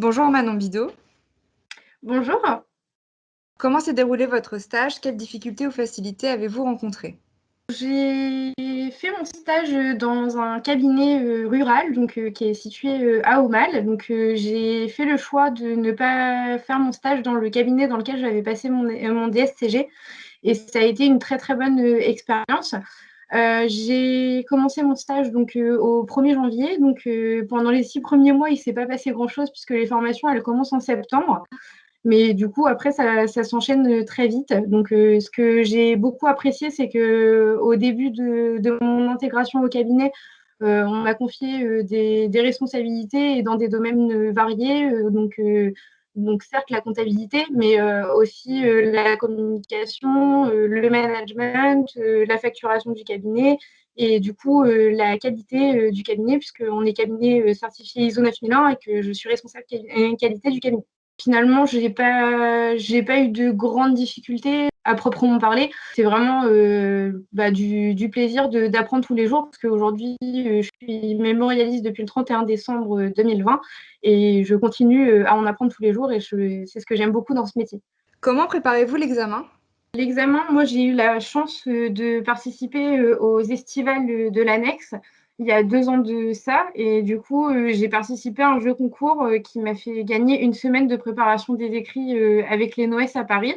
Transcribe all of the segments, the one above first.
Bonjour Manon Bidot. Bonjour. Comment s'est déroulé votre stage? Quelles difficultés ou facilités avez-vous rencontrées? J'ai fait mon stage dans un cabinet rural qui est situé à Aumale. J'ai fait le choix de ne pas faire mon stage dans le cabinet dans lequel j'avais passé mon DSCG et ça a été une très très bonne expérience. J'ai commencé mon stage au 1er janvier. Pendant les 6 premiers mois, il ne s'est pas passé grand-chose puisque les formations elles commencent en septembre. Mais du coup, après, ça s'enchaîne très vite. Ce que j'ai beaucoup apprécié, c'est qu'au début de mon intégration au cabinet, on m'a confié des responsabilités et dans des domaines variés. Certes, la comptabilité, mais aussi la communication, le management, la facturation du cabinet et du coup, la qualité du cabinet, puisqu'on est cabinet certifié ISO 9001 et que je suis responsable qualité du cabinet. Finalement, j'ai pas eu de grandes difficultés à proprement parler. C'est vraiment du plaisir d'apprendre tous les jours parce qu'aujourd'hui, je suis mémorialiste depuis le 31 décembre 2020 et je continue à en apprendre tous les jours et c'est ce que j'aime beaucoup dans ce métier. Comment préparez-vous l'examen? L'examen, moi, j'ai eu la chance de participer aux estivales de l'annexe il y a 2 ans de ça. Et du coup, j'ai participé à un jeu concours qui m'a fait gagner une semaine de préparation des écrits avec les NOES à Paris.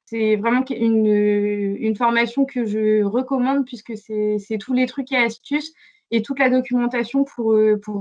C'est vraiment une formation que je recommande puisque c'est tous les trucs et astuces et toute la documentation pour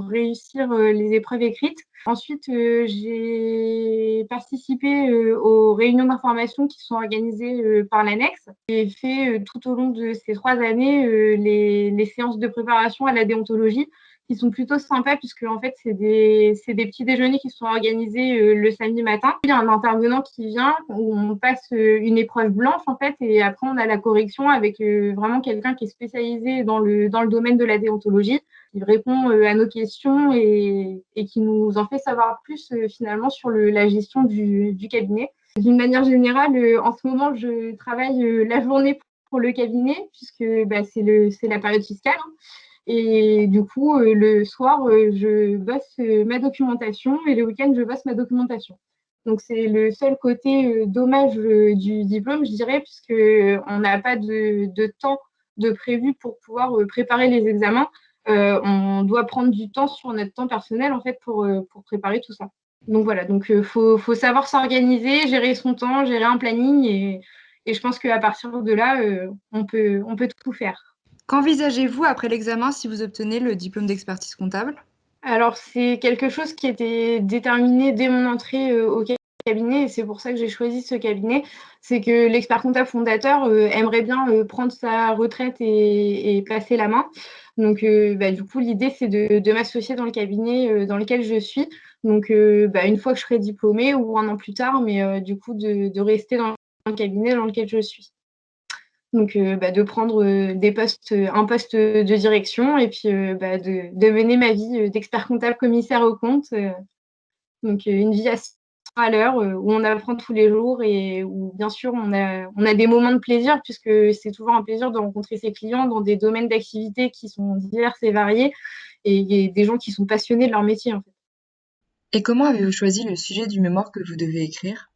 réussir les épreuves écrites. Ensuite, j'ai participé aux réunions d'information qui sont organisées par l'annexe. J'ai fait tout au long de ces 3 années les séances de préparation à la déontologie qui sont plutôt sympas puisque en fait c'est des petits déjeuners qui sont organisés le samedi matin. Il y a un intervenant qui vient où on passe une épreuve blanche en fait et après on a la correction avec vraiment quelqu'un qui est spécialisé dans le domaine de la déontologie. Il répond à nos questions et qui nous en fait savoir plus finalement sur la gestion du cabinet. D'une manière générale, en ce moment, je travaille la journée pour le cabinet puisque c'est la période fiscale. Et du coup, le soir, je bosse ma documentation et le week-end, je bosse ma documentation. Donc, c'est le seul côté dommage du diplôme, je dirais, puisqu'on n'a pas de temps de prévu pour pouvoir préparer les examens. On doit prendre du temps sur notre temps personnel, en fait, pour préparer tout ça. Donc, voilà. Faut savoir s'organiser, gérer son temps, gérer un planning. Et je pense qu'à partir de là, on peut tout faire. Qu'envisagez-vous après l'examen si vous obtenez le diplôme d'expertise comptable? Alors, c'est quelque chose qui était déterminé dès mon entrée au cabinet et c'est pour ça que j'ai choisi ce cabinet. C'est que l'expert comptable fondateur aimerait bien prendre sa retraite et passer la main. Du coup, l'idée, c'est de m'associer dans le cabinet dans lequel je suis. Une fois que je serai diplômée ou un an plus tard, mais du coup, de rester dans le cabinet dans lequel je suis. De prendre un poste de direction et puis de mener ma vie d'expert comptable commissaire aux comptes. Une vie à 100 à l'heure où on apprend tous les jours et où bien sûr on a des moments de plaisir puisque c'est toujours un plaisir de rencontrer ses clients dans des domaines d'activité qui sont divers et variés et des gens qui sont passionnés de leur métier en fait. Et comment avez-vous choisi le sujet du mémoire que vous devez écrire?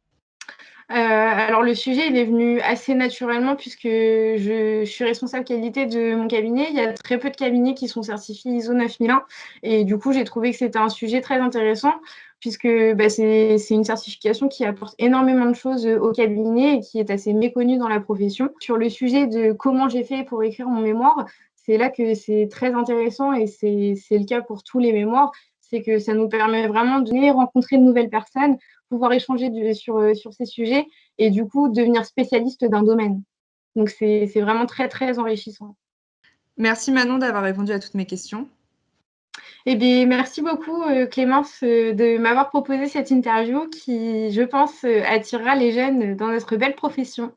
Alors le sujet, il est venu assez naturellement puisque je suis responsable qualité de mon cabinet. Il y a très peu de cabinets qui sont certifiés ISO 9001 et du coup, j'ai trouvé que c'était un sujet très intéressant puisque c'est une certification qui apporte énormément de choses au cabinet et qui est assez méconnue dans la profession. Sur le sujet de comment j'ai fait pour écrire mon mémoire, c'est là que c'est très intéressant et c'est le cas pour tous les mémoires. C'est que ça nous permet vraiment de rencontrer de nouvelles personnes, pouvoir échanger sur ces sujets et du coup devenir spécialiste d'un domaine. Donc c'est vraiment très très enrichissant. Merci Manon d'avoir répondu à toutes mes questions. Eh bien, merci beaucoup Clémence de m'avoir proposé cette interview qui, je pense, attirera les jeunes dans notre belle profession.